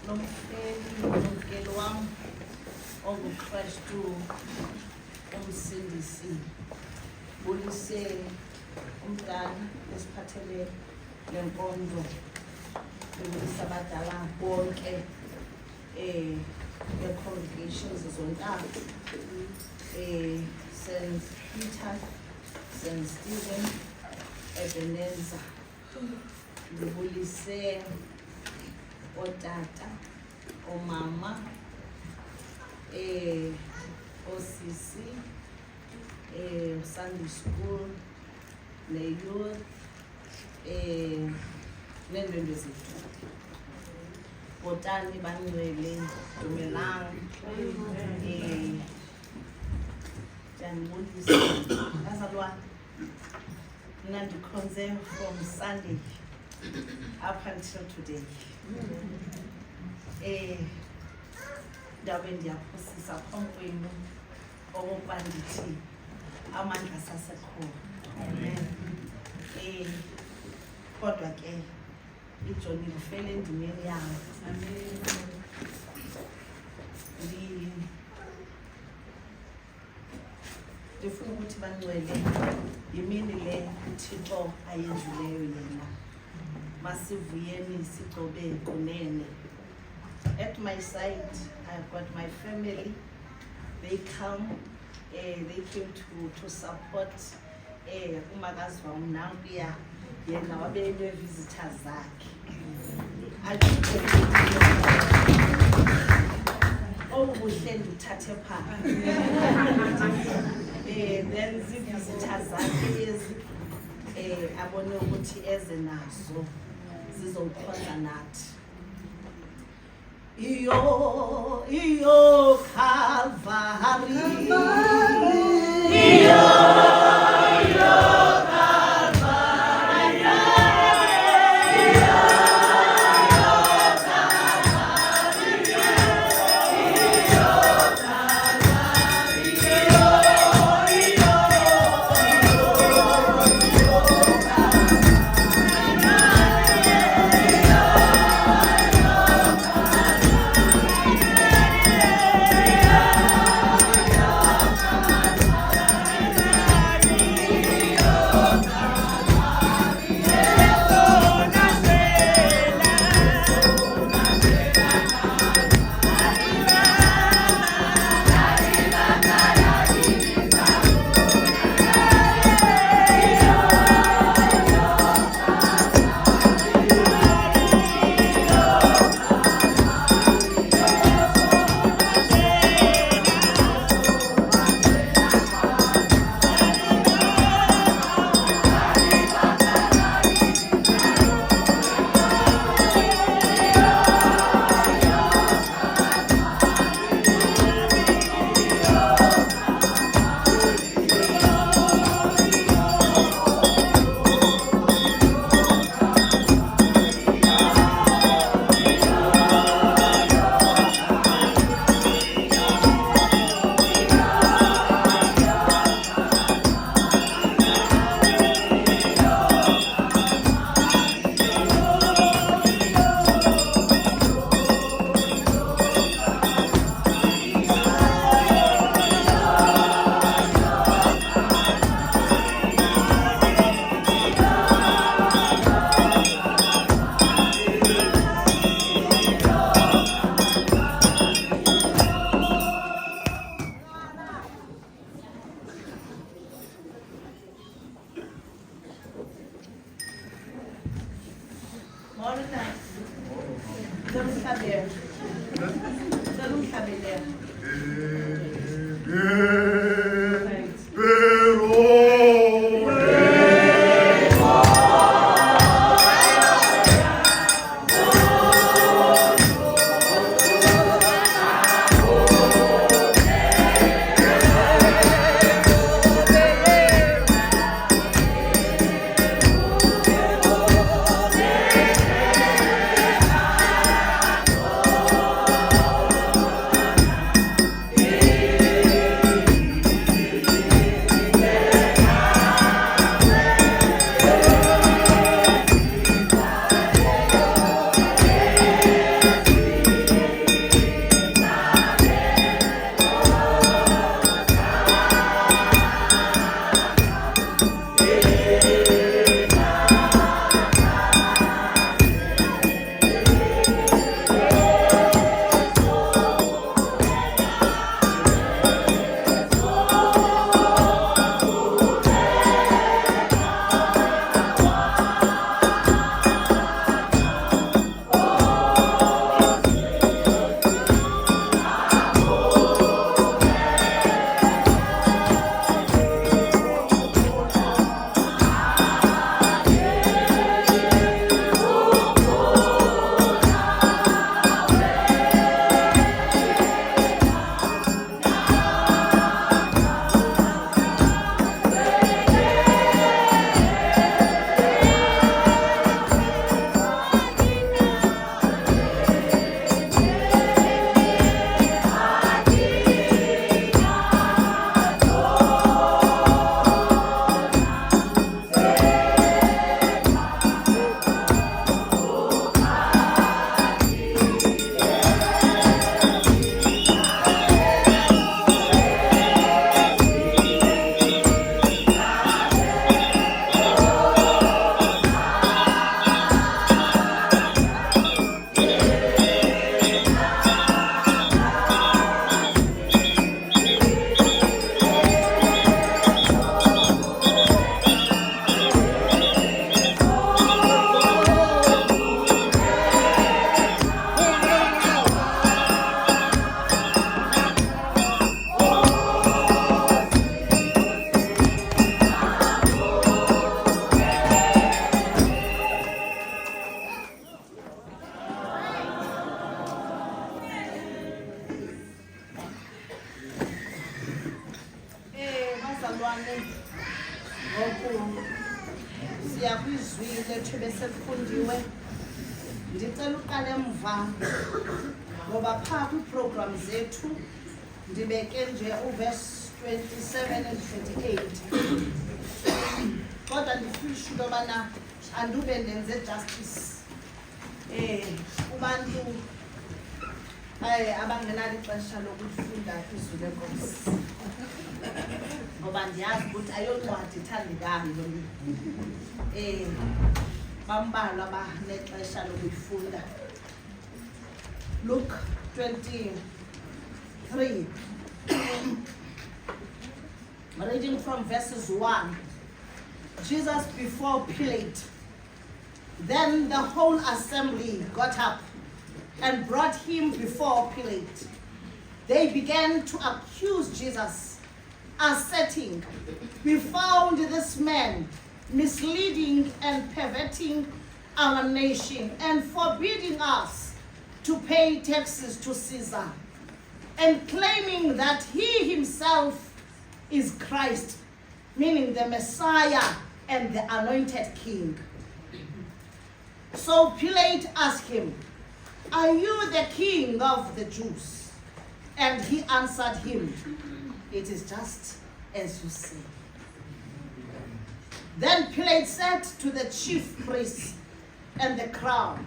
Nomkeli wam onguKristu umsindisi. Bulise umntana esiphathele lenkonzo. Bebulisa abadala bonke congregations zontathu. St. Peter, St. Stephen, Ebenezer. Bebulise otata, omama, osisi, Sunday school, youth, neendwendwe zethu. Botani bangcwele, dumelang. Ndiyanibulisa bazalwane, mna ndikhonze from Sunday up until today. Ndabe ndiyaphosisa phambi kwenu okokuba ndithi amandla asasekhona. Amen. Kodwa ke ijoni lifele endimeni yayo. Amen. Ndifuna ukuthi bangcwele yimini le uThixo ayenzileyo yena. Masivuyeni sigcobe kunene. At my side, I've got my family. They came to support umakazi wam nankuya yena wabene visitors zakhe. Obuhle ndithathe phaa. Then visitors zakhe abone ukuthi eze nazo zizokhonza nathi. Iyo Calvary. lethu besekufundiwe ndicela uqale emva ngoba phaa kwiiprogram zethu ndibeke nje uverse 27 and 28 kodwa ndifisha into yobana andube ndenze justice kubantu abangenalo ixesha lokufunda izwi lenkosi ngoba ndiyazi ukuthi ayoncwadi ithandekayo bambalwa abanexesha lokuyifunda. Luke 23 reading from verses 1. Jesus before Pilate. Then the whole assembly got up and brought him before Pilate. They began to accuse Jesus, asserting, "We found this man misleading and perverting our nation and forbidding us to pay taxes to Caesar, and claiming that he himself is Christ," meaning the Messiah and the anointed king. So Pilate asked him, "Are you the king of the Jews?" And he answered him, "It is just as you say." Then Pilate said to the chief priests and the crowd,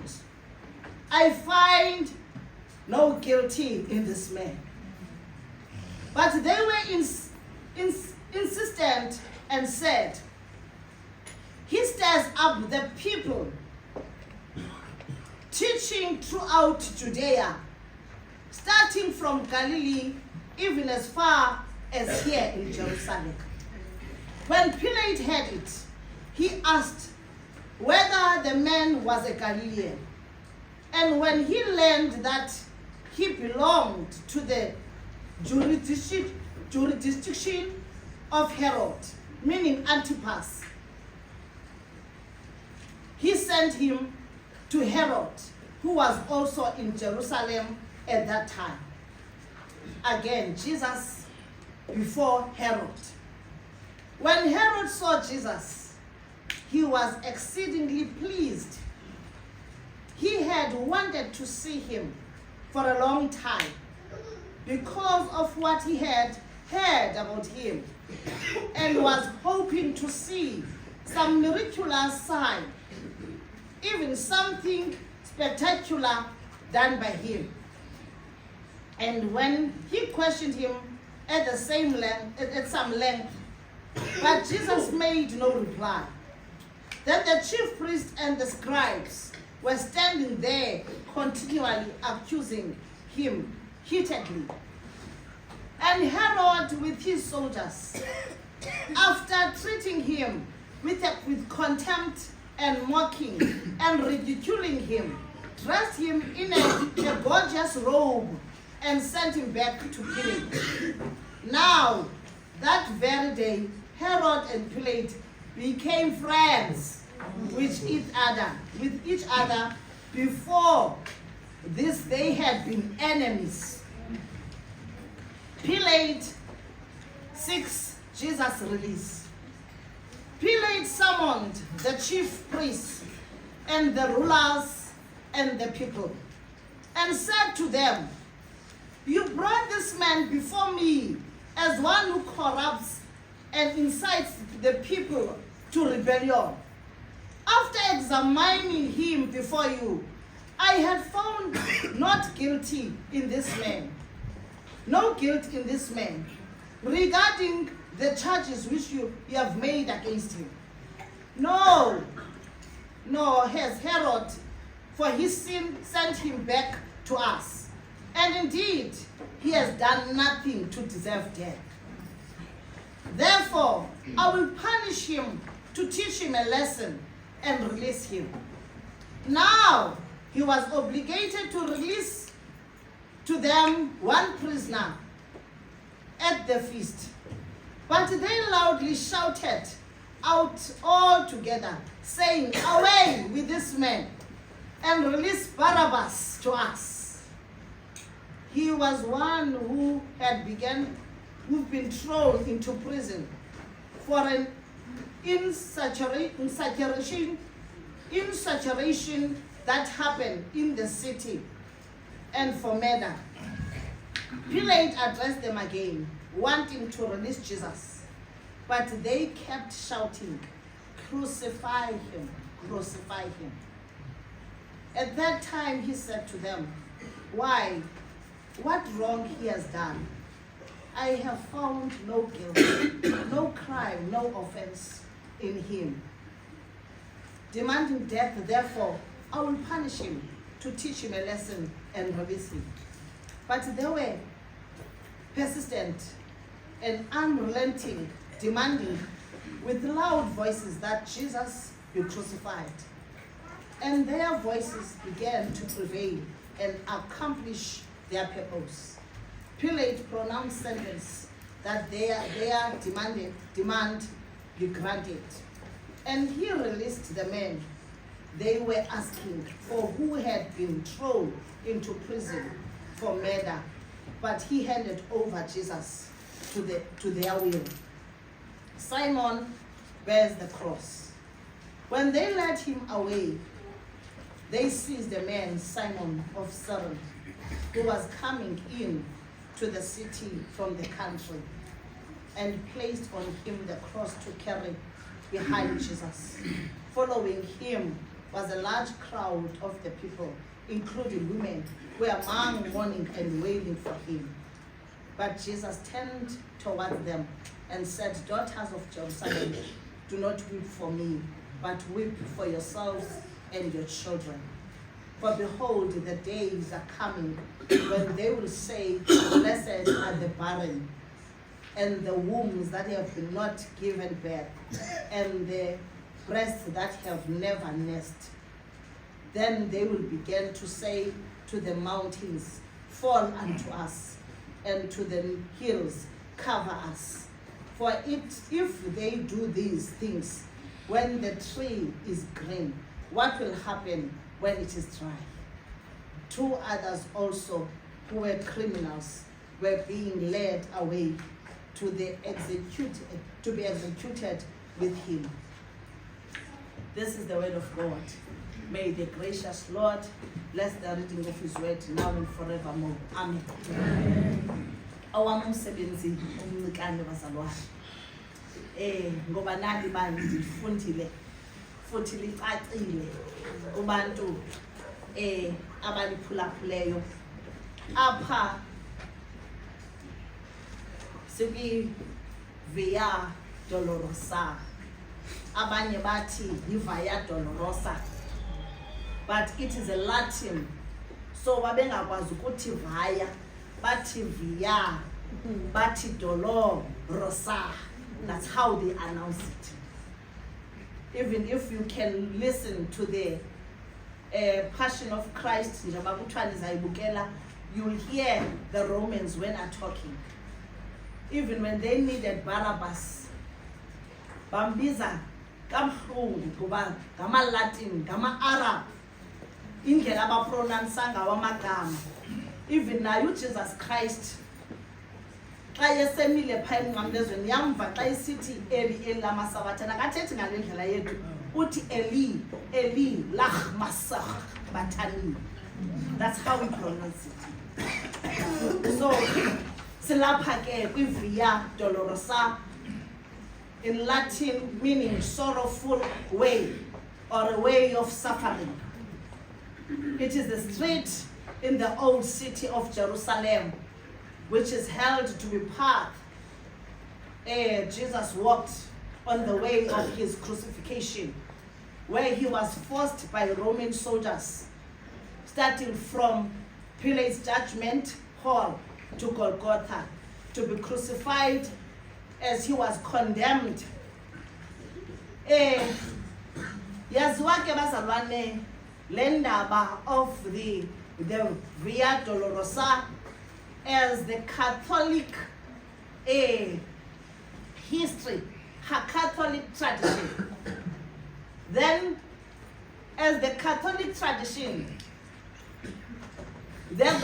"I find no guilty in this man." But they were insistent and said, "He stirs up the people, teaching throughout Judea, starting from Galilee, even as far as here in Jerusalem." When Pilate heard it, he asked whether the man was a Galilean. And when he learned that he belonged to the jurisdiction of Herod, meaning Antipas, he sent him to Herod, who was also in Jerusalem at that time. Again, Jesus before Herod. When Herod saw Jesus, he was exceedingly pleased. He had wanted to see him for a long time because of what he had heard about him, and was hoping to see some miraculous sign, even something spectacular done by him. And when he questioned him at some length, but Jesus made no reply. Then the chief priests and the scribes were standing there, continually accusing him heatedly. And Herod with his soldiers, after treating him with contempt and mocking and ridiculing him, dressed him in a gorgeous robe and sent him back to Pilate. Now, that very day, Herod and Pilate became friends with each other. Before this, they had been enemies. Pilate seeks Jesus' release. Pilate summoned the chief priests and the rulers and the people and said to them, "You brought this man before me as one who corrupts and incites the people to rebellion. After examining him before you, I had found not guilty in this man, no guilt in this man, regarding the charges which you have made against him. No, has Herod, for his sin, sent him back to us. And indeed, he has done nothing to deserve death. Therefore, I will punish him to teach him a lesson and release him." Now, he was obligated to release to them one prisoner at the feast. But they loudly shouted out all together, saying, "Away with this man, and release Barabbas to us." He was one who had been thrown into prison for an insurrection saturation that happened in the city and for murder, Pilate addressed them again, wanting to release Jesus. But they kept shouting, "Crucify him, crucify him." At that time he said to them, "Why? What wrong he has done? I have found no guilt, no crime, no offense in him. Demanding death, therefore, I will punish him to teach him a lesson and release him." But they were persistent and unrelenting, demanding with loud voices that Jesus be crucified. And their voices began to prevail and accomplish their purpose. Pilate pronounced sentence that their demand be granted. And he released the men they were asking for, who had been thrown into prison for murder, but he handed over Jesus to their will. Simon bears the cross. When they led him away, they seized a man, Simon of Cyrene, who was coming in to the city from the country, and placed on him the cross to carry behind Jesus. Following him was a large crowd of the people, including women, who were among mourning and wailing for him. But Jesus turned toward them and said, "Daughters of Jerusalem, do not weep for me, but weep for yourselves and your children. For behold, the days are coming when they will say, blessed are the barren, and the wombs that have not given birth, and the breasts that have never nursed. Then they will begin to say to the mountains, fall unto us, and to the hills, cover us. For if they do these things when the tree is green, what will happen when it is dry?" 2 others also, who were criminals, were being led away to be executed with him. This is the word of God. May the gracious Lord bless the reading of his word now and forevermore. Amen. Awami umsebenzi omncane bazalwane. Ngoba nali bani ndifundile futhi licacile kubantu abaliphulaphuleyo apha siki Via Dolorosa, abanye bathi Via Dolorosa, but it is a Latin, so babengakwazi ukuthi via, bathi via, bathi Dolorosa. That's how they announce it. Even if you can listen to the Passion of Christ, you'll hear the Romans when are talking. Even when they needed Barabbas, bambiza kamhlungu kuba gama Latin, gama Arab, indlela abapronounceanga wamagama. Even now, you Jesus Christ, xa yesemile pha emnqamlezweni yamva xa isithi Eli lamasabatha nakathethi ngale ndlela yethu uthi Eli Eli lama sabatani. That's how we pronounce it. So silapha ke kwi Via Dolorosa, in Latin meaning sorrowful way or a way of suffering. It is the street in the old city of Jerusalem which is held to be path Jesus walked on the way of his crucifixion, where he was forced by Roman soldiers, starting from Pilate's judgment hall to Golgotha, to be crucified as he was condemned. Yaziwa ke bazalwane le ndaba of the Via Dolorosa as the Catholic history, her Catholic tradition. Then, as the Catholic tradition, then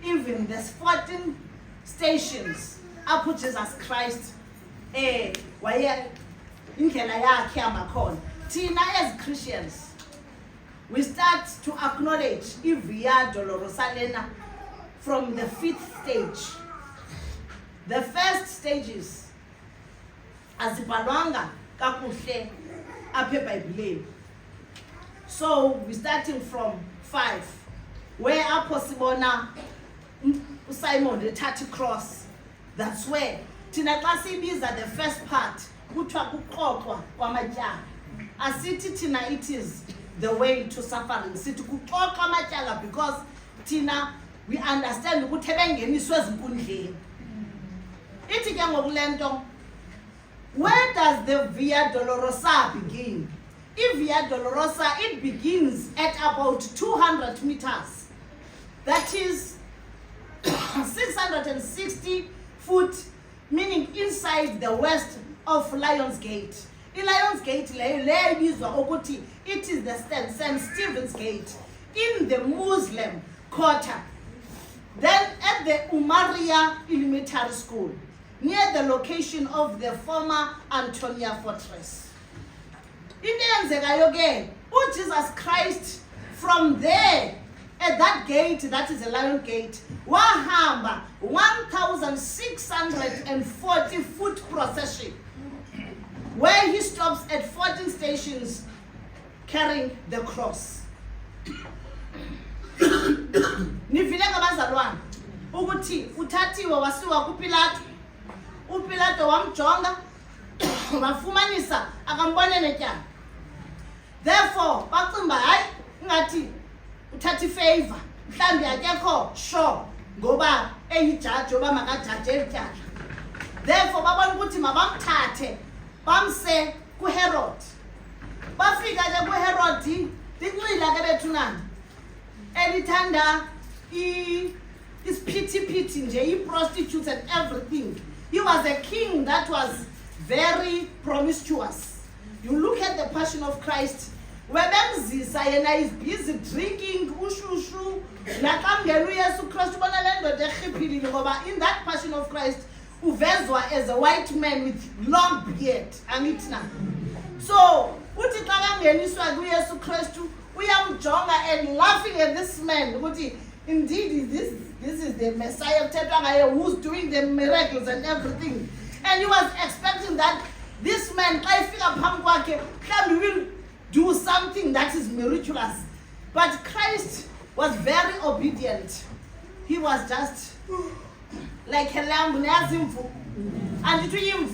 even the 14 stations up Jesus Christ indlela yakhe yamakhona Tina as Christians, we start to acknowledge Via Dolorosa lena from the 5th stage. The first stages azibhalwanga kakuhle apha eBhayibhileni. So we're starting from 5, where apho sibona uSimon ethatha cross. That's where thina xa sibiza the first part kuthiwa kuxoxwa kwamatyala. Asithi thina it is the way to suffering. Sithi kuxoxa amatyala because thina we understand ukuthi ebengeniswe ezinkundleni. Ithi ke ngokulento, where does the Via Dolorosa begin? Via Dolorosa, it begins at about 200 meters. That is 660 foot, meaning inside the west of Lions Gate. In Lions Gate, it is the St. Stephen's Gate in the Muslim quarter. Then at the Umaria Elementary School, near the location of the former Antonia Fortress. Jesus Christ from there, at that gate, that is a Lion Gate, wahamba 1,640 foot procession, where he stops at 14 stations carrying the cross. Nivile ngabazalwane ukuthi uthathiwe wasiwa kuPilato. UPilato wamjonga wafumanisa akambone netyala. Therefore bacimba hayi ngathi uthatha ifavor mhlambi akekho sure ngoba eyijaji oba makajaji elityala. Therefore babona ukuthi mabamthathe bamse kuHerod. Bafika ke kuHerod linxila ke bethu nani elithanda pity nje i-prostitutes and everything. He was a king that was very promiscuous. You look at the Passion of Christ, webemzisa yena is busy drinking ushushu nakangena uYesu Kristu bona le ndoda ekhipilile ngoba in that Passion of Christ uvezwa as a white man with long beard angithi na. So uthi xa kangeniswa kuYesu Kristu uyamjonga and laughing at this man ukuthi indeed this is the Messiah who's doing the miracles and everything. And he was expecting that this man will do something that is miraculous. But Christ was very obedient. He was just like a lamb. And to him,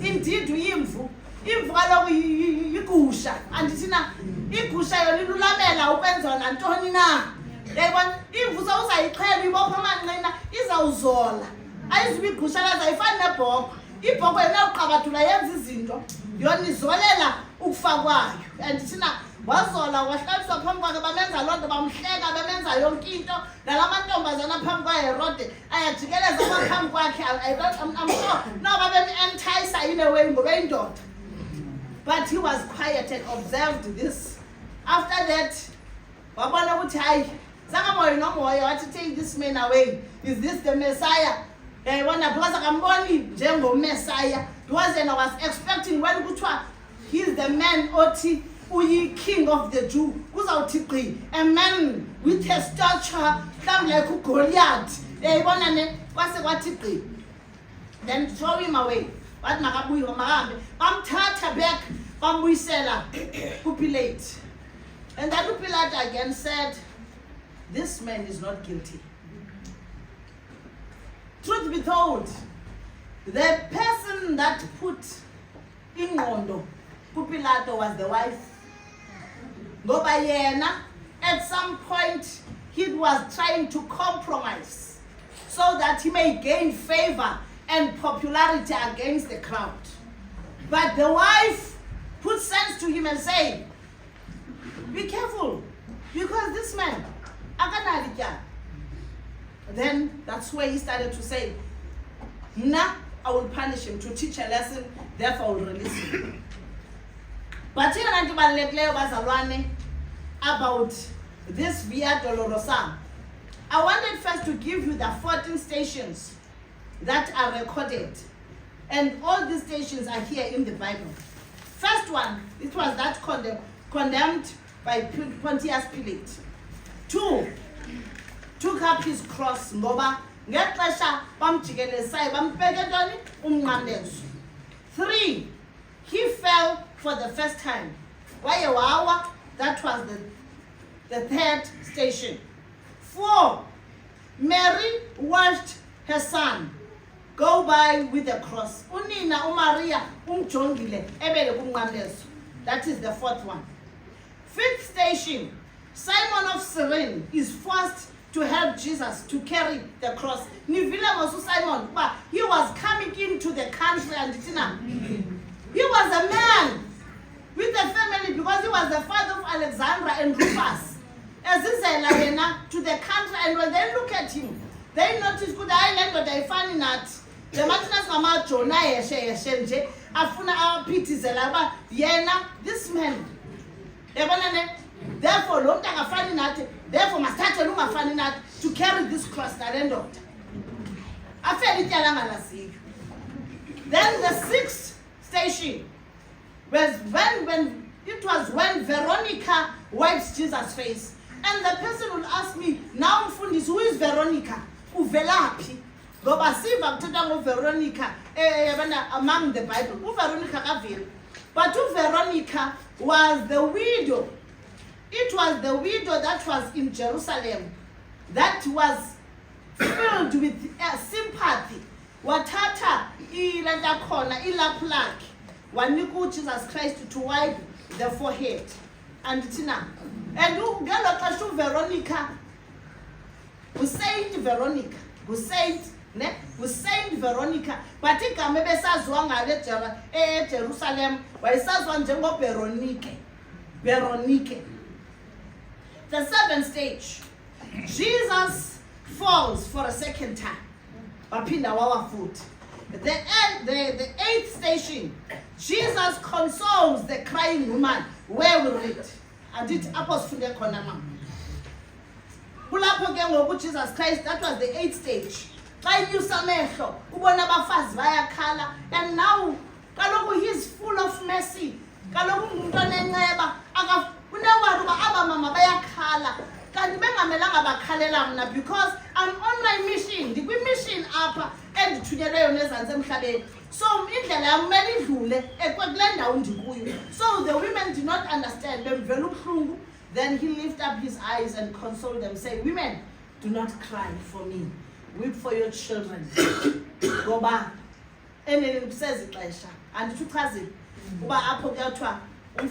indeed to him, igusha and tina igusha yolilulamela ukwenzona ntoni na yayibona imvuso uzayiqhela ibopha amanqina izawuzola ayizibi igusha lazayifana nebhokwe ibhokwe nawuqabathula yenza izinto yona izolela ukufa kwayo and tina wazola wahlaliswa phambi kwakhe bamenza loo nto bamhleka bemenza yonke into nalamantombazana phambi kwaHerode ayajikeleza amaphambi kwakhe I'm sure noba bemi-entice in a way ngoba indoda. But he was quiet and observed this. After that, wabona ukuthi hayi zangamoya nomoya wathi take this man away. Is this the Messiah? Yayibona because akamboni njengomessiah. Because I was expecting when kuthiwa he's the man othi uyi king of the Jew. Kuzawuthi gqi a man with a stature mhlawumbe like uGoliath. Yayibona ne kwase kwathi gqi. Then throw him away. Wathi makabuye mahambe bamthatha back bambuyisela kuPilate. And then Pilate again said, this man is not guilty. Truth be told, the person that put ingqondo kuPilato was the wife. Ngoba yena at some point he was trying to compromise so that he may gain favor and popularity against the crowd. But the wife put sense to him and said, be careful, because this man, then that's where he started to say, I will punish him to teach a lesson, therefore I will release him. But about this Via Dolorosa, I wanted first to give you the 14 stations that are recorded. And all these stations are here in the Bible. First one, it was that condemned by Pontius Pilate. 2, took up his cross. Ngoba ngexesha bamjikelezayo bambeke ntoni umnqamlezo. 3, he fell for the first time. Waye wawa, that was the 3rd station. 4, Mary watched her son go by with the cross. Unina uMaria umjongile ebele kumnqamlezo. That is the 4th one. 5th station, Simon of Cyrene is forced to help Jesus to carry the cross. Nivile ngosu Simon, but he was coming into the country and he was a man with a family because he was the father of Alexandra and Rufus. As he said, to the country, and when they look at him, they notice good island, but they find that the Martinez Mama Jonah Yeshe Afuna Pitizela, Yena, this man. Therefore, Lomtanga finding that, therefore, Master Luma finding that to carry this cross. Then the 6th station was when Veronica wipes Jesus' face. And the person will ask me, now Fundis, who is Veronica? Uvelapi. Goba siva kutata Veronica among the Bible. Veronica kavil. But Veronica was the widow. It was the widow that was in Jerusalem that was filled with sympathy. Watata ilanda khona ilaplaki. Waniku Jesus Christ to wipe the forehead. And Tina. And who got Veronica? Who Saint Veronica? Who Saint Veronica? But I think maybe Sazwanga Jerusalem, why Sazwan Jango Veronique. The 7th stage, Jesus falls for a second time. Bapinda wawa foot. The 8th station, Jesus consoles the crying woman. Where we read? And it Apostle Konama. Pulapo gengo Jesus Christ, that was the 8th stage. And now he's full of mercy. Because I'm on my mission. The mission up and together. So so the women did not understand them. Then he lifted up his eyes and consoled them, saying, women, do not cry for me. Weep for your children. Go back. And then it says it like and it has it. And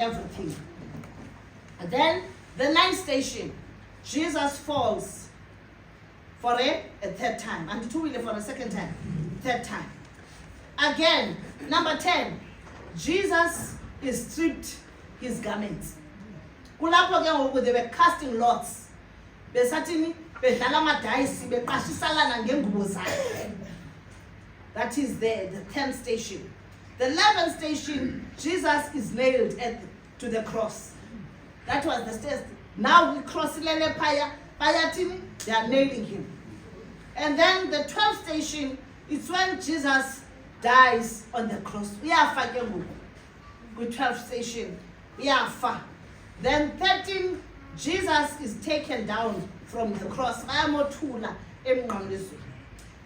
everything. And then the 9th station, Jesus falls for a 3rd time, and 2 for a 2nd time, 3rd time. Again, number 10, Jesus is stripped his garments. They were casting lots. That is the 10th station. The 11th station, Jesus is nailed to the cross. That was the stage. Now we cross Paya, they are nailing him. And then the 12th station is when Jesus dies on the cross. We are far with 12th station. We are far. Then 13, Jesus is taken down from the cross. The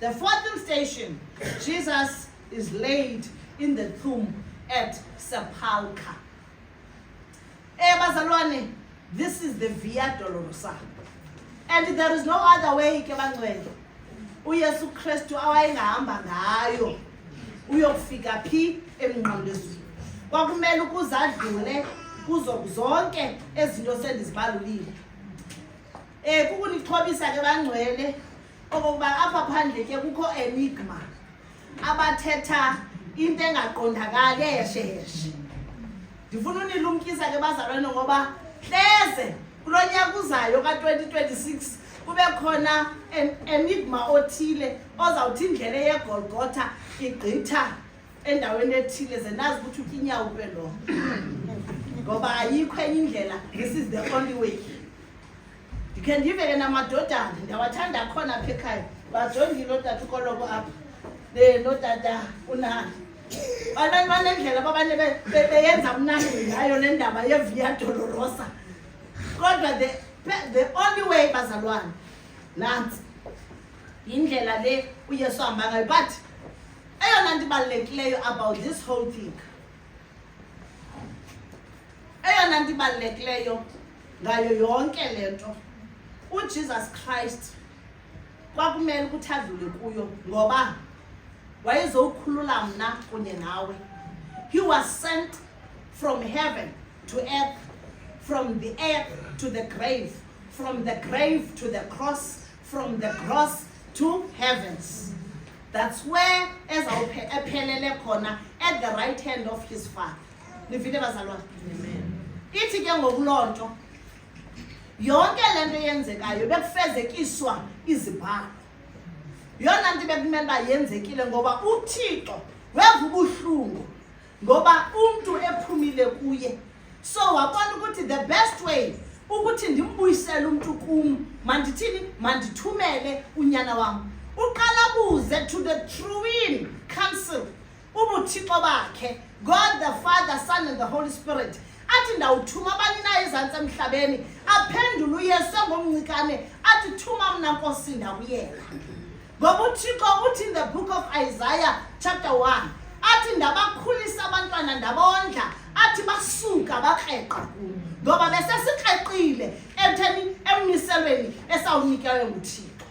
14th station, Jesus is laid in the tomb at Sepulchre. This is the Via Dolorosa. And there is no other way. uYesu Kristu awayengahamba ngayo uyofika phi emnqamlezweni. Kwakumele ukuzadlule kuzo zonke ezinto sendizibalulile. Kukunichobisa ke bangcwele okokuba apha phandle ke kukho enigma abathetha into engaqondakali eyesheshe. Ndifuna unilumkisa ke bazalwane ngoba hleze kulonyaka uzayo ka2026 kube khona enigma othile ozawuthi indlela yeGolgotha igqitha endaweni ethile zenazi ukuthi ukinyawo kwelo ngoba ayikho enye indlela. This is the only way. Ndikhe ndivele namadodana ndawathanda khona apha ekhaya bajongile otata ukolobo apha notata uNandi banendlela abanye beyenza mnandi ngayo nendaba yeVia Dolorosa. Kodwa the only way bazalwane nansi indlela le uYesu ahamba ngayo. But eyona nto ibalulekileyo about this whole thing, eyona nto ibalulekileyo ngayo yonke lento, uJesus Christ kwakumele ukuthi adlule kuyo ngoba wayezokhulula mna kunye nawe. He was sent from heaven to earth, from the earth to the grave, from the grave to the cross, from the cross to heavens. That's where ezawuphelele khona, at the right hand of his Father. Nivile bazalwane? Amen. Ithi ke ngokulonto yonke lento yenzekayo bekufezekiswa izibhalo. Yona nto bekumele bayenzekile ngoba uThixo weva ubuhlungu ngoba umuntu ephumile kuye. So wabona ukuthi the best way ukuthi ndimbuyisele umuntu kum, mandithini, mandithumele unyana wami. Uqala buze to the true council ubuthixo bakhe, God the Father, Son and the Holy Spirit. Athi ndawuthuma abani na ezantsi emhlabeni, aphendule uYesu ngomncikane athi thuma mna Nkosi ndakuyeka. Ngoba uThixo uthi in the book of Isaiah chapter 1 athi ndabakhulisa abantwana ndabondla, athi basuka bakreqa ngoba besesikreqile etheni emniselweni esawunikeyo nguThixo.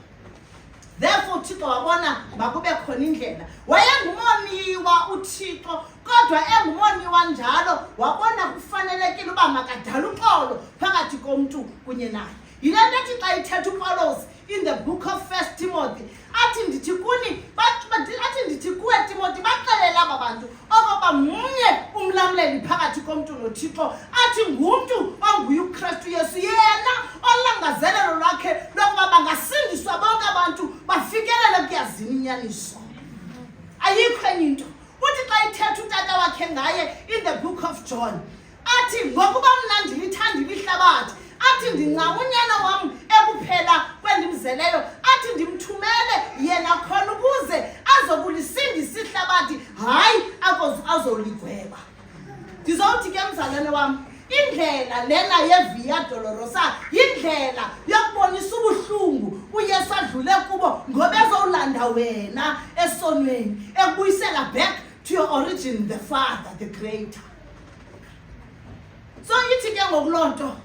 Therefore uThixo wabona makube khona indlela. Wayengumoniwa uThixo, kodwa engumoniwa njalo wabona kufanelekile uba makadala uxolo phakathi komuntu kunye naye. Yile nto ethi xa ithetha uPaulos in the book of 1 Timothy athi ndithi kuni athi ndithi kuwe Timothy baxelele aba bantu okoba mnye umlamleli phakathi komuntu noThixo, athi ngumuntu onguye uKristu Yesu, yena olangazelelo lwakhe lokuba bangasindiswa bonke abantu bafikelele kuyazini inyaniso. Ayikho enye into. Uthi xa ithetha utata wakhe ngaye in the book of John athi ngokuba mna ndilithanda ihlabathi, athi ndinqama unyana wam ekuphela kwendimzeleyo, athi ndimthumele yena khona ukuze azokulisindisa ihlabathi, hayi azoligweba. Ndizawuthi ke mzalwane wam, indlela lena yeVia Dolorosa yindlela yokubonisa ubuhlungu uYesu adlule kubo ngoba ezolanda wena esonweni, ekubuyisela back to your origin, the Father, the Creator. So ithi ke ngokulonto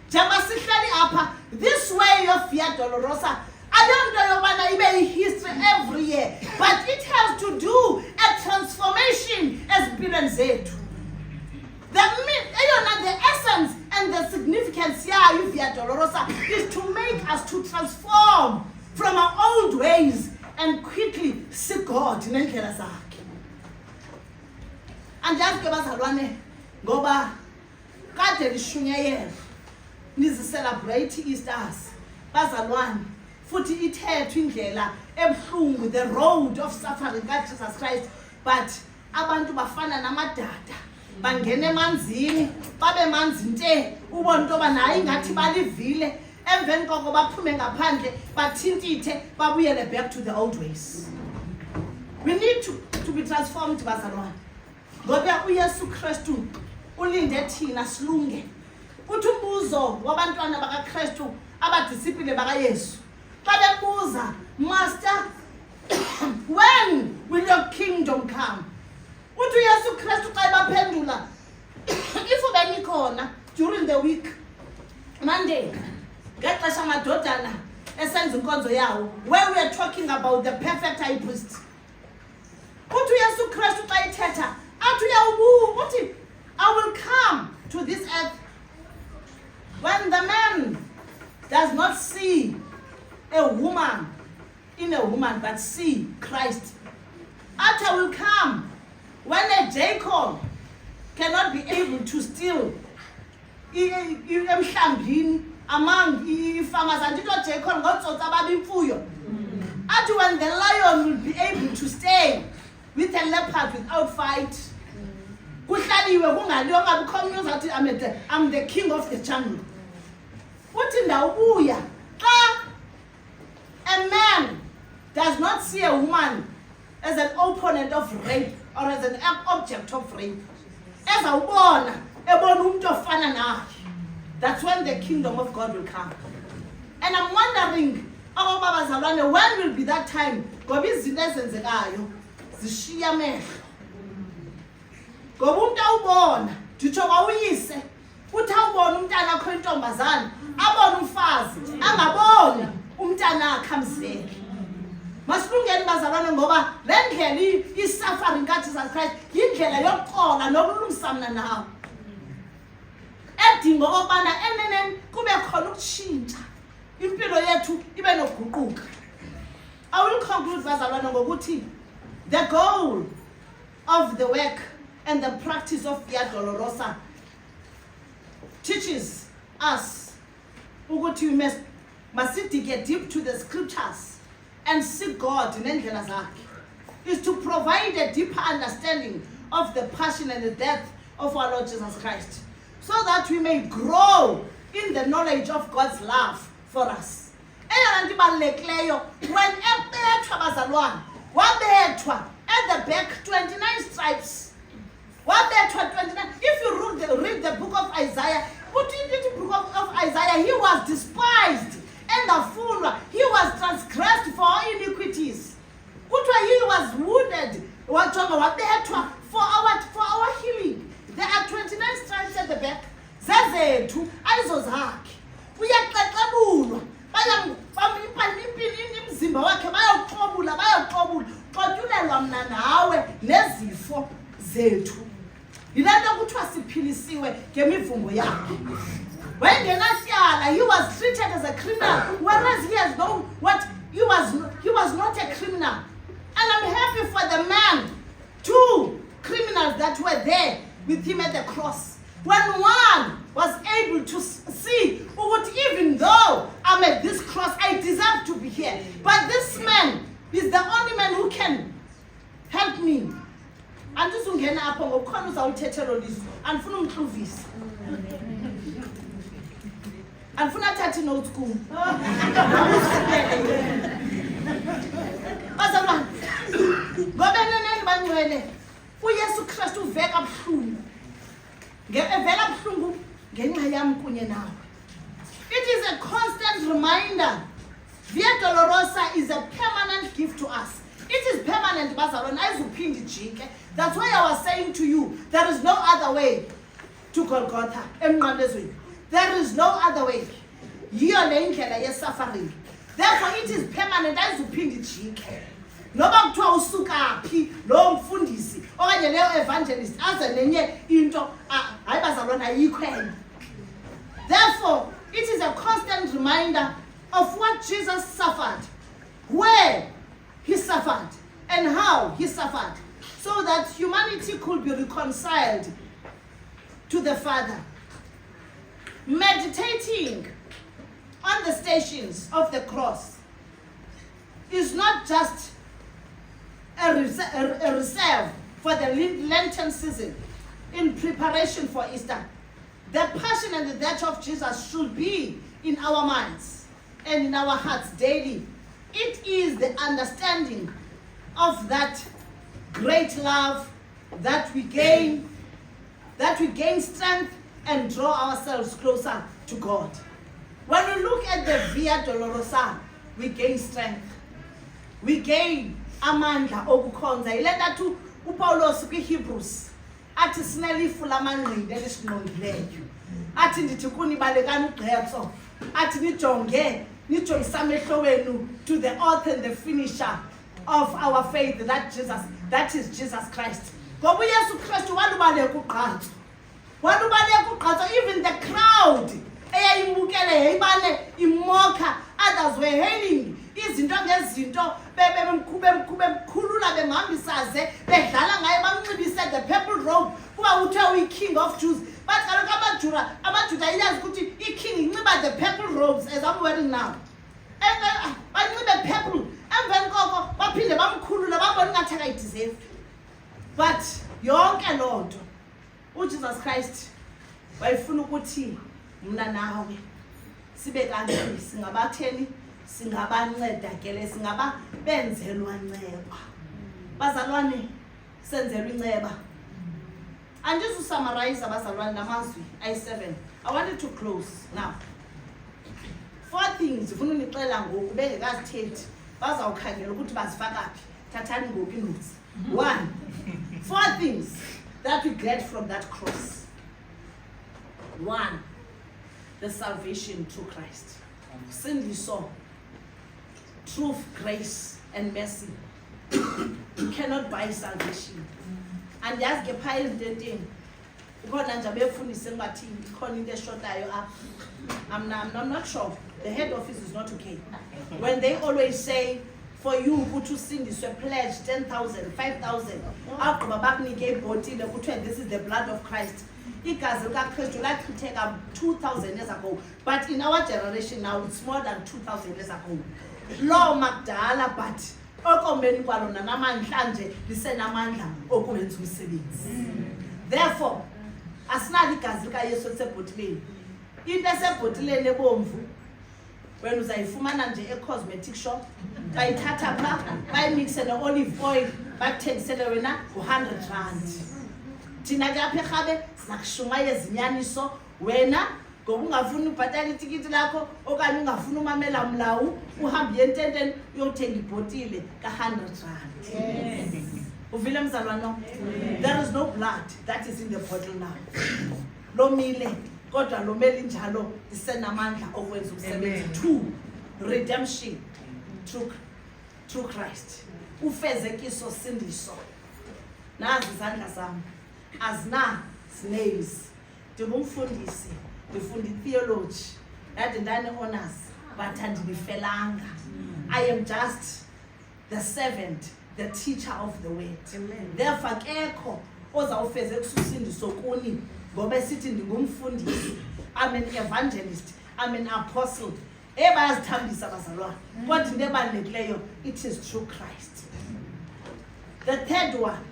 njengoba sihleli apha, this way of Via Dolorosa ayonto yobana ibe history every year, but it has to do a transformation ezimpilweni zethu. The essence and the significance here of Via Dolorosa is to make us to transform from our old ways and quickly seek God nendlela zakhe. Andiyazi ke bazalwane ngoba kade lishunyayelwe nizi-celebrate Easters bazalwane, futhi ithethwe indlela ebuhlungu, the road of suffering kaJesus Christ, but abantu bafana namadada bangena emanzini babe manzi nte, ubona into yoba nayo ingathi balivile, emveni koko baphume ngaphandle bathintithe babuyele back to the old ways. We need to be transformed bazalwane ngoba uYesu Kristu ulinde thina silunge. Uthi umbuzo wabantwana bakaKristu abadisipline bakaYesu xa bebuza, Master, when will your kingdom come? Uthi uYesu Kristu xa ebaphendula, if ubenikhona during the week, Monday, ngexesha amadodana esenza inkonzo yawo, where we are talking about the perfect high priest. Uthi uYesu Kristu xa ithetha athi uthi I will come to this earth when the man does not see a woman in a woman but see Christ. I will come when a Jacob cannot be able to steal emhlambini among farmers, and Jacob athi when the lion will be able to stay with a leopard without fight. I'm the king of the jungle. A man does not see a woman as an opponent of rape or as an object of rape. Ezawubona ebona umuntu ofana naye. That's when the kingdom of God will come. And I'm wondering, when will be that time? Ngoba izinto ezenzekayo zishiya amehlo. Ngoba umuntu awubona, nditsho kwawuyise, uthi awubona umntana akho intombazana, abone umfazi, angaboni umntana akhe amzele. Masilungeni bazalwane ngoba le ndlela i-suffering kaJesus Christ yindlela yokuxola nokulungisana nawe. Edinga okubana eneneni kube khona ukutshintsha impilo yethu ibe nokuguquka. I will conclude bazalwane ngokuthi the goal of the work and the practice of Via Dolorosa teaches us ukuthi we must dig deep to the scriptures and seek God ngendlela zakhe, is to provide a deeper understanding of the passion and the death of our Lord Jesus Christ, so that we may grow in the knowledge of God's love for us. When ebethwa bazalwane, wabethwa at the back 29 stripes. Wabethwa 29. If you read the book of Isaiah, he was despised and afunwa. He was transgressed for our iniquities. He was wounded for our healing. There are 29 stripes at the back. Zezethu ayizo zakhe. Uyaxexebulwa. Imizimba wakhe bayoxobula. Xotulelwa mna nawe nezifo zethu. Yilento kuthiwa siphilisiwe ngemivumo yakhe. Wengenatyala, he was treated as a criminal, whereas he has known what he was not a criminal. And I'm happy for the man, 2 criminals that were there with him at the cross. When one was able to see, even though I'm at this cross, I deserve to be here. But this man is the only man who can help me. Andizungena apho ngokukhona uzawuthethelo lizwi. Andifuna umhluvisi. Andifuna thathi notes kum. Bazalwane, ngoba eneneni bangcwele, uYesu Kristu uveka buhlungu. Evela buhlungu ngenxa yami kunye nawe. It is a constant reminder. Via Dolorosa is a permanent gift to us. It is permanent, bazalwane, ayizuphindi jike. That's why I was saying to you, there is no other way to Golgotha. Emnqamlezweni. There is no other way. Yiyo le ndlela ye-suffering. Therefore, it is permanent, ayizuphindi jike. Noba kuthiwa usuka phi lo mfundisi okanye leyo evangelist aze nenye into hayi bazalwane ayikho enye. Therefore, it is a constant reminder of what Jesus suffered, where he suffered, and how he suffered, so that humanity could be reconciled to the Father. Meditating on the stations of the cross is not just a reserve for the Lenten season in preparation for Easter. The passion and the death of Jesus should be in our minds and in our hearts daily. It is the understanding of that great love that we gain strength and draw ourselves closer to God. When we look at the Via Dolorosa, we gain strength. We gain amandla okukhonza. Yilento athi uPaulos kwiHebrews athi sinelifu lamanqindi elisinqongileyo. Athi ndithi kunibalekani ugqetso. Athi nijongisa amehlo wenu to the author and the finisher of our faith, that is Jesus Christ. Ngoba uYesu Kristu walubaleka ugqatso. Even the crowd eyayimukele yayibane imoka, others were hailing izinto ngezinto bemkhulula bemhambisaze bedlala ngaye bamnxibise the purple robe kuba uthiwa uyi-king of Jews. But kaloku amajuda iyazi ukuthi i-king inxiba the purple robes as I'm wearing now. Banxibe purple, emveni koko baphinde bamkhulula babona ingathi akayideserve. But yonke loo nto uJesus Christ wayefuna ukuthi mna nawe sibe kanti singabatheni, singabancedakele, singabenzelwa nceba. bazalwane senzelwe inceba. And just to summarize abazalwane namazwi ayi-7, I wanted to close now. 4 things ufuna unixela ngoku bengekazithethi bazawukhangela ukuthi bazifaka phi. Thathani ngoku inotes. 1, 4 things that we get from that cross. 1, the salvation through Christ. Sindiso, truth, grace, and mercy. You cannot buy salvation. And just get piled the I'm not sure. The head office is not okay. When they always say, for you to sing this, a pledge 10,000, 5,000. This is the blood of Christ. Christ like to take 2,000 years ago, but in our generation now it's more than 2,000 years ago. Law Magdala, but therefore, asinali igazi lika Yesu lisebhotileni. Into esebhotileni ebomvu wena uzayifumana nje e-cosmetic shop, bayithatha pha, bayimixe ne-olive oil, bakuthengisele wena ngo-100 rand. Thina ke apha eRhabe sinakushunqaya ezinyaniso wena ngoba ungafuni ubhatala itikiti lakho okanye ungafuni umamela mlawu uhambe ententeni uyothenga ibhotile ka-100 rand. Uvile mzalwana? There is no blood that is in the bottle now. Lomile kodwa lomele njalo lisenamandla okwenza umsebenzi. 2, redemption through Christ. Ufezekiso sindiso. Nazi izandla zami azina snails. Ndingumfundisi, ndifundi theology, ndade ndane honors, but andifelanga. I am just the servant, the teacher of the word. Therefore kekho ozawufezekisa usindiso kuni ngoba esithi ndingumfundisi. I'm an evangelist, I'm an apostle. Bayazithambisa bazalwane. Kodwa into ebalulekileyo, it is through Christ. The 3rd one,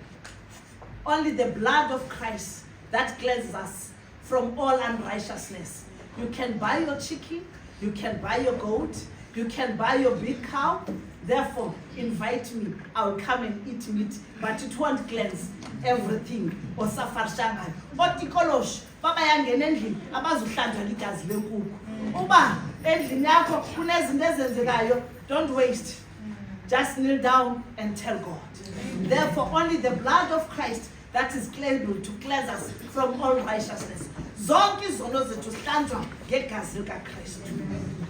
only the blood of Christ that cleanses us from all unrighteousness. You can buy your chicken, you can buy your goat, you can buy your big cow. Therefore, invite me, I will come and eat meat, but it won't cleanse everything. Or safar shangan. Otikolosh, baba yangena endlini abazuhlanjwa ligazi lenkuku. Uba endlini yakho kunezinto ezenzekayo, don't waste. Just kneel down and tell God. Therefore, only the blood of Christ that is able to cleanse us from all righteousness. Zonke izono zethu zihlanjwa ngegazi likaKristu.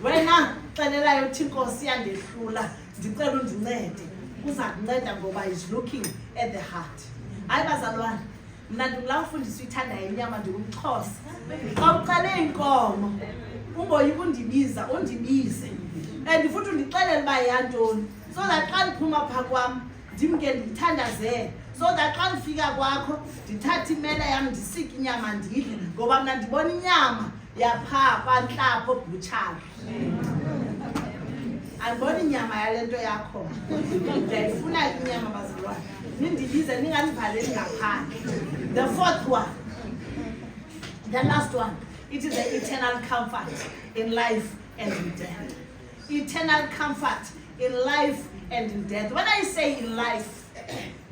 Wena xelelayo uthi Nkosi yandehlula, ndicela undincede. Uza kunceda ngoba is looking at the heart. Hayi bazalwane, mna ndingula mfundisi uyithanda inyama ndingumXhosa. Xa uqale inkomo, ungoyika undibiza, undibize. And futhi undixelele uba yantoni. So that xa ndiphuma phaa kwam, ndimke ndiyithandazele. So that xa ndifika kwakho, ndithatha imela yam ndisike inyama ndidle ngoba mna ndibona inyama yaphaa kwantlapho butshara. Andibona inyama yale nto yakho. Ndiyayifuna inyama bazalwane. Nindibize ningandivaleli ngaphandle. The 4th one, the last one, it is the eternal comfort in life and in death. Eternal comfort in life and in death. When I say in life,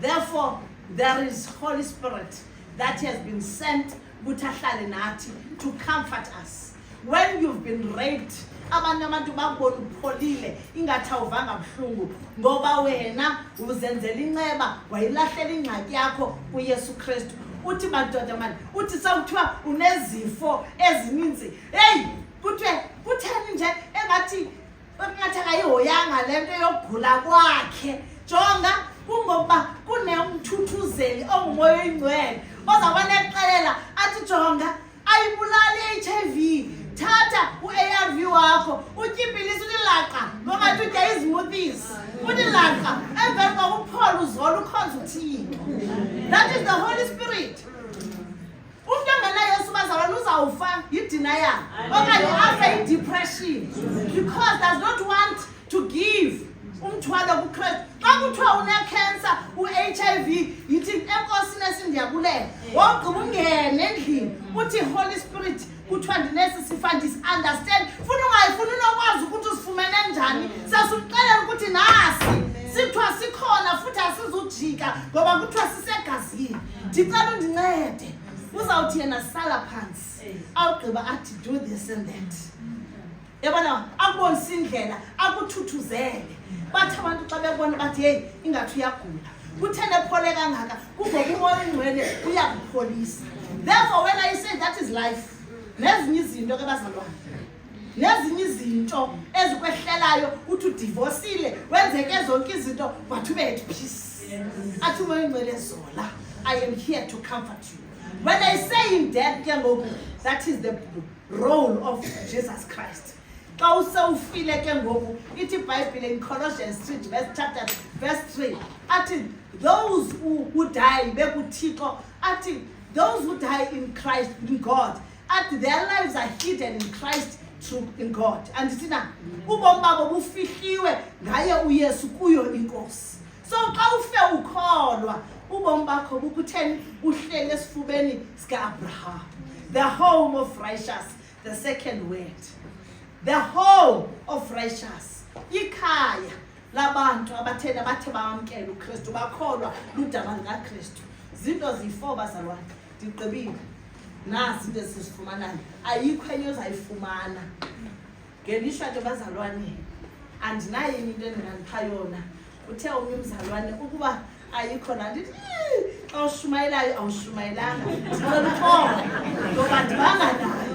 therefore, there is Holy Spirit that has been sent to comfort us. When you've been raped, abantu babona upholile ingathi awuvanga buhlungu ngoba wena uzenzela inceba wayilahlela ingxaki yakho kuYesu Kristu. Uthi madoda manje, uthi sawuthiwa unezifo ezininzi. Hey, kutheni nje engathi akayihoyanga lento yokugula kwakhe. Jonga kungoba kunemthuthuzeli ongumoya oyingcwele ozabanexelela athi jonga ayibulali i-HIV. Thatha u-ARV wakho utyipilisa ulilaqa ngoba utya izimoothies ulilaqa emveni kokuphola uzola ukhonza uThixo. That is the Holy Spirit. Umntu ongenaYesu bazalwane uzawufa yi-denial okanye afe yi-depression because does not want to give umthwalo kuKristu. Xa kuthiwa une-cancer, u-HIV, yithi enkosini esindiyabulela wogqiba ungene endlini uthi Holy Spirit kuthiwa ndinesi sifa understand. Funa ungayifuni unokwazi ukuthi usifumene njani. Sasuxelela ukuthi nasi sithiwa sikhona futhi asizujika. uyajika ngoba kuthiwa sisegazini. Ndicela undincede. Uzawuthi yena sala phansi awugqiba athi do this and that. Yabona akubonisa indlela akuthuthuzele. Bathi abantu xa bebona bathi hey ingathi uyagula. Kuthene phole kangaka kungoba umoya ingcwele uyakupholisa. Therefore when I say that is life, nezinye izinto ke bazalwane, nezinye izinto ezikwehlelayo uthi udivorceile wenzeke zonke izinto but ube at peace. Athi umoya ingcwele zola, I am here to comfort you. When I say in death, that is the role of Jesus Christ. Xa usewufile ke ngoku ithi iBhayibhile in Colossians 3 verse 3 athi those who die bekuthixo athi those who die in Christ, in God, athi their lives are hidden in Christ through in God. And thina ubomi babo bufihliwe ngaye uYesu kuyo inkosi. So xa ufe ukholwa ubomi bakho bukutheni uhlele esifubeni sikaAbraham, the home of righteous, the second word. The home of righteous. Ikhaya labantu abathena bathe bamkela uKristu bakholwa ludaba likaKristu. Zinto ziyi4 bazalwane. Ndiqebile. Nasi into esifumanayo. Ayikho enye ozayifumana. Ngelishwa ke bazalwane. Andinayo into endinganipha yona. Uthe umnye umzalwane ukuba ayikho la ndithi xa ushumayelayo awushumayelanga. Ndicela uxolo ngoba ndibanga nayo.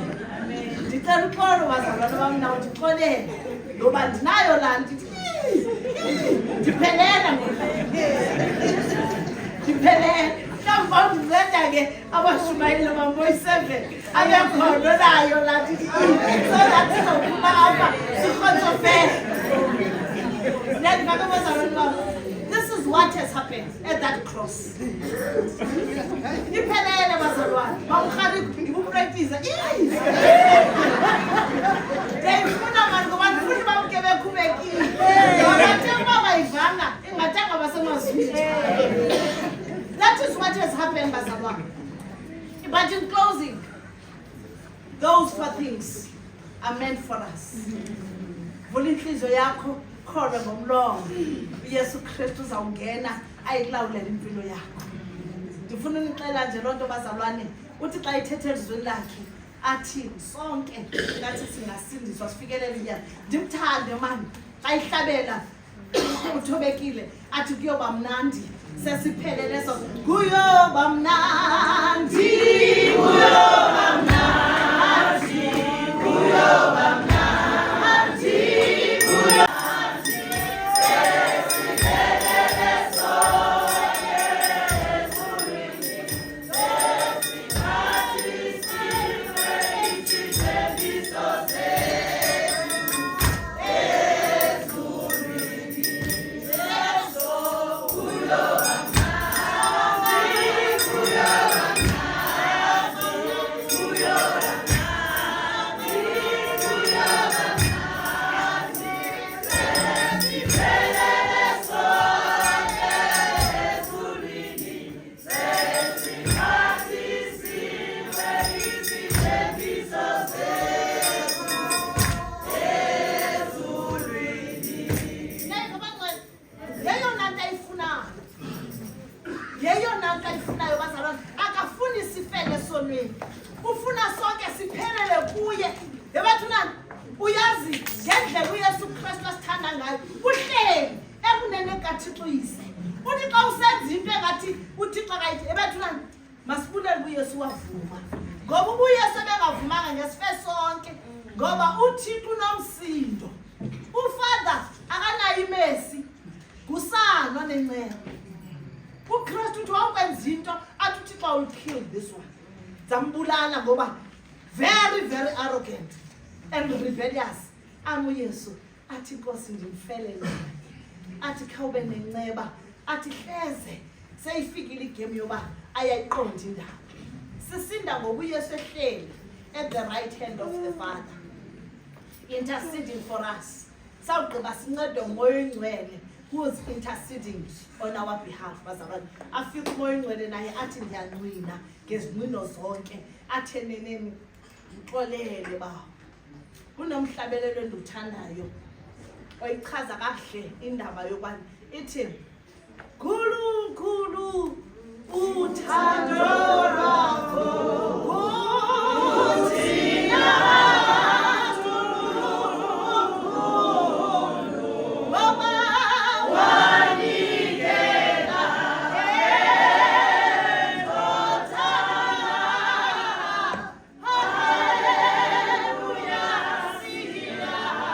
Ndicela uxolo bazalwane bam nawo ndixolele ngoba ndinayo la ndithi ndiphelela ndiphelela. Mhlawumbi ndinceda ke abashumayeli bam boyi-7 abekhona nayo la ndithi so that sizophuma apha sikhontofele. Ndiyandifaka bazalwane bam. This is what has happened at that cross. Iphelele bazalwane. Bawukhali ngibupractice. Ndiyayifuna mani ngoba ndifuna bamke bekhubekile. Ngoba baba ivanga ingathanga basemazwini. That is what has happened bazalwane. But in closing, those 4 things are meant for us. Vula inhliziyo yakho khona ngomlomo. uYesu Kristu uzawungena ayikulawulela impilo yakho. Ndifuna unixela nje lonto bazalwane uthi xa ithethe elizweni lakhe athi sonke ngathi singasindiswa sifikelele inyanga. Ndimthande mani xa ihlabela uthobekile athi kuyoba mnandi sesiphelele so kuyoba mnandi kuyoba mnandi kuyoba mnandi. Ufuna sonke siphelele kuye. Ebathuna uyazi ngendlela uYesu Kristu asithanda ngayo. Uhleli ekunene kaThixo yise. Uthi xa usenza into engathi uThixo akayithi ebathuna masibulele uYesu wavuma. Ngoba uYesu ebengavumanga ngesife sonke. Ngoba uThixo unomsindo. UFather akanayo imesi. Kusano nenceba. uKristu uthi wawukwenza into athi uThixo will kill this one. Zambulala ngoba very very arrogant and rebellious. UYesu athi Nkosi ndimfelele. Athi khawube nenceba. Athi hleze seyifikile igame yoba ayayiqonda indaba. Sisinda ngoba uYesu ehleli at the right hand of the Father interceding for us. Sawugqiba sincede umoya ingcwele who is interceding on our behalf. Bazalwane afika umoya ingcwele naye athi ndiyanqina ngezinqino zonke athi neneni ngixolele bawo. Kunomhlabelelo enduthandayo oyichaza kahle indaba yokubani ithi khulu Lukhulu uthando lwakho kuthina ngoba wanikela endodana. Haleluya, siyabonga.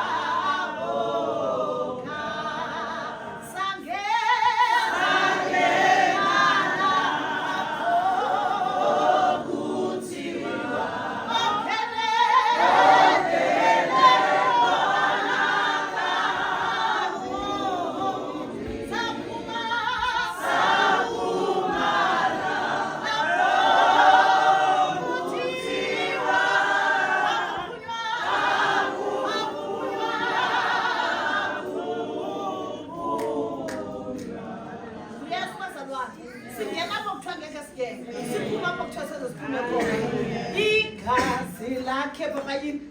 Igazi lakhe papa yini